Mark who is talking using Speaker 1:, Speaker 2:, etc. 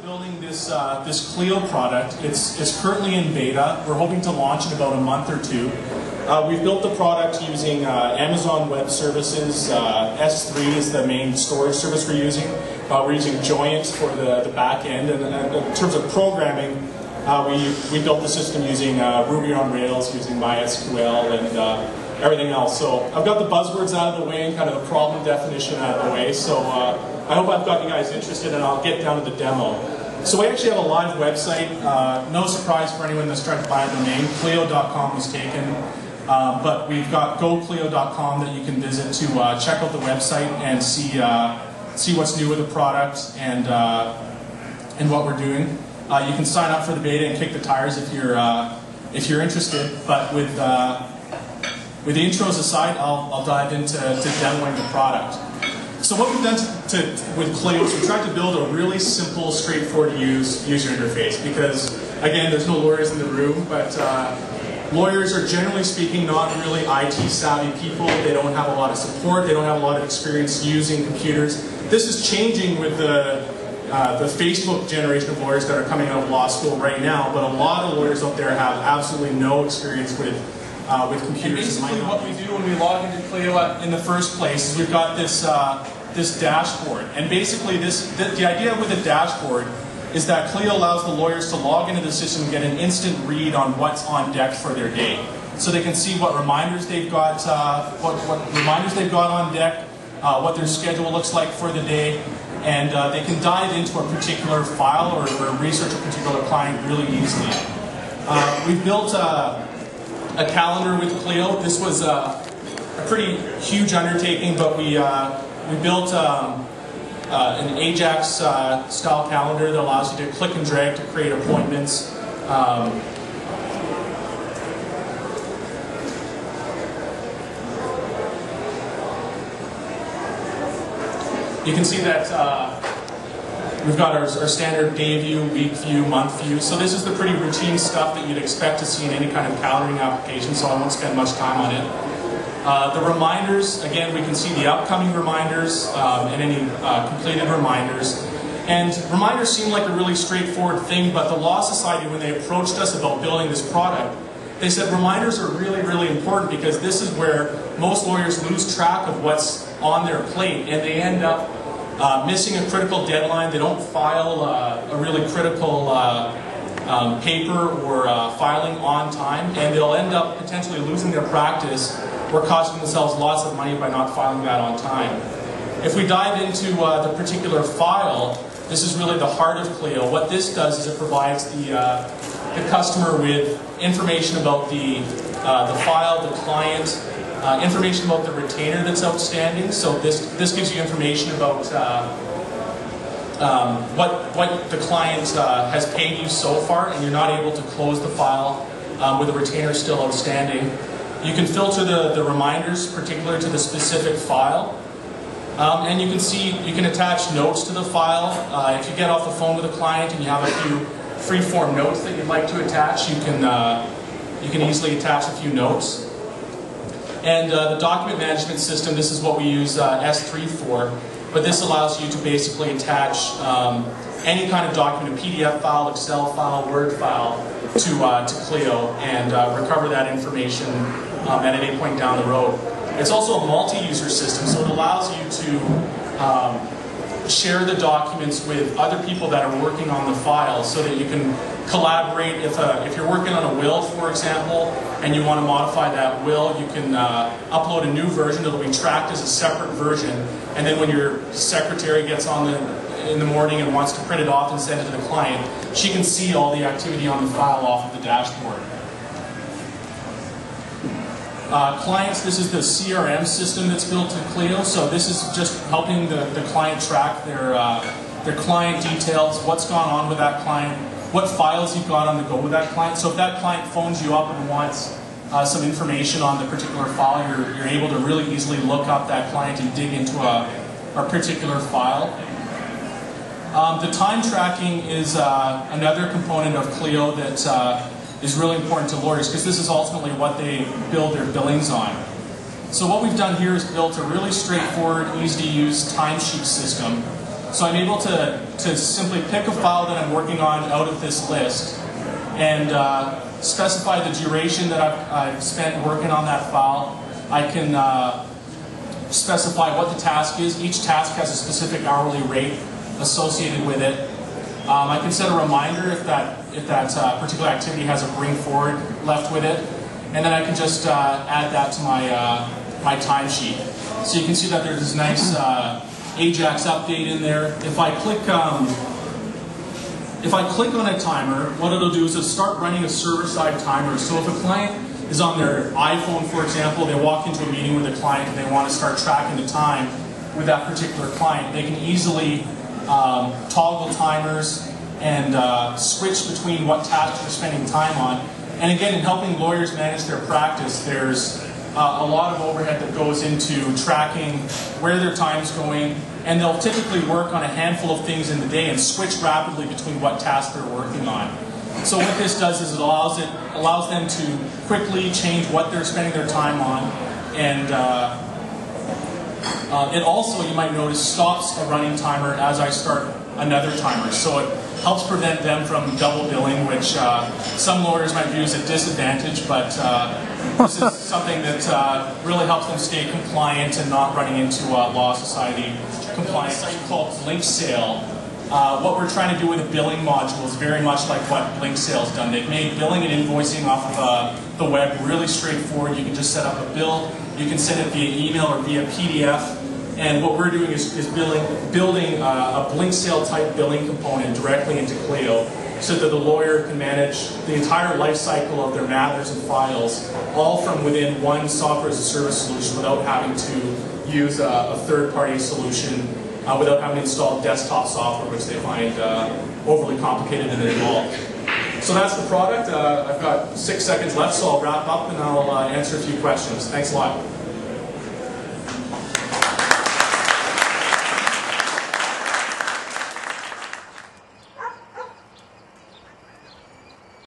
Speaker 1: building this this Clio product. It's currently in beta. We're hoping to launch in about a month or two. We've built the product using Amazon Web Services. S3 is the main storage service we're using. We're using Joyent for the back end, and in terms of programming, we built the system using Ruby on Rails, using MySQL, and everything else. So I've got the buzzwords out of the way and kind of the problem definition out of the way. So I hope I've got you guys interested, and I'll get down to the demo. So we actually have a live website. No surprise for anyone that's trying to buy a domain. Clio.com was taken. But we've got goclio.com that you can visit to check out the website and see what's new with the product and what we're doing. You can sign up for the beta and kick the tires if you're interested. But with the intros aside, I'll dive into demoing the product. So what we've done with Clio is we tried to build a really simple, straightforward user interface because, again, there's no lawyers in the room, but lawyers are generally speaking not really IT savvy people. They don't have a lot of support. They don't have a lot of experience using computers. This is changing with the Facebook generation of lawyers that are coming out of law school right now, but a lot of lawyers out there have absolutely no experience with computers. And basically what we do when we log into Clio in the first place is we've got this this dashboard. And basically the idea with a dashboard is that Clio allows the lawyers to log into the system and get an instant read on what's on deck for their day. So they can see what reminders they've got, what reminders they've got on deck, what their schedule looks like for the day, and they can dive into a particular file or research a particular client really easily. We've built a calendar with Clio. This was a pretty huge undertaking, but we built an Ajax style calendar that allows you to click and drag to create appointments. You can see that we've got our standard day view, week view, month view. So this is the pretty routine stuff that you'd expect to see in any kind of calendaring application, so I won't spend much time on it. The reminders, again, we can see the upcoming reminders and any completed reminders. And reminders seem like a really straightforward thing, but the Law Society, when they approached us about building this product, they said reminders are really, really important because this is where most lawyers lose track of what's on their plate, and they end up missing a critical deadline. They don't file a really critical paper or filing on time, and they'll end up potentially losing their practice or costing themselves lots of money by not filing that on time. If we dive into the particular file, this is really the heart of Clio. What this does is it provides the customer with information about the file, the client, information about the retainer that's outstanding. So this gives you information about what the client has paid you so far, and you're not able to close the file with the retainer still outstanding. You can filter the reminders particular to the specific file. And you can see, you can attach notes to the file. If you get off the phone with a client and you have a few free-form notes that you'd like to attach, you can easily attach a few notes. And the document management system, this is what we use S3 for, but this allows you to basically attach any kind of document, a PDF file, Excel file, Word file, to Clio and recover that information at any point down the road. It's also a multi-user system, so it allows you to share the documents with other people that are working on the file so that you can collaborate. If you're working on a will, for example, and you want to modify that will, you can upload a new version that will be tracked as a separate version, and then when your secretary gets on in the morning and wants to print it off and send it to the client, she can see all the activity on the file off of the dashboard. Clients, this is the CRM system that's built in Clio, so this is just helping the client track their client details, what's gone on with that client, what files you've got on the go with that client. So if that client phones you up and wants some information on the particular file, you're able to really easily look up that client and dig into a particular file. The time tracking is another component of Clio that is really important to lawyers because this is ultimately what they build their billings on. So what we've done here is built a really straightforward, easy to use timesheet system So I'm able to simply pick a file that I'm working on out of this list and specify the duration that I've spent working on that file. I can specify what the task is. Each task has a specific hourly rate associated with it. I can set a reminder if that particular activity has a bring forward left with it, and then I can just add that to my timesheet. So you can see that there's this nice Ajax update in there. If I click on a timer, what it'll do is it'll start running a server-side timer. So if a client is on their iPhone, for example, they walk into a meeting with a client and they want to start tracking the time with that particular client, they can easily toggle timers and switch between what tasks they're spending time on. And again, in helping lawyers manage their practice, there's a lot of overhead that goes into tracking where their time's going, and they'll typically work on a handful of things in the day and switch rapidly between what tasks they're working on. So what this does is it allows them to quickly change what they're spending their time on, and it also, you might notice, stops a running timer as I start another timer. So it helps prevent them from double billing, which some lawyers might view as a disadvantage, but this is something that really helps them stay compliant and not running into Law Society compliance. It's something called BlinkSale. What we're trying to do with a billing module is very much like what BlinkSale's done. They've made billing and invoicing off of the web really straightforward. You can just set up a bill, you can send it via email or via PDF, and what we're doing is building a BlinkSale type billing component directly into Clio so that the lawyer can manage the entire life cycle of their matters and files all from within one software as a service solution without having to use a third-party solution, without having to install desktop software, which they find overly complicated and involved. So that's the product. I've got 6 seconds left, so I'll wrap up and I'll answer a few questions. Thanks a lot.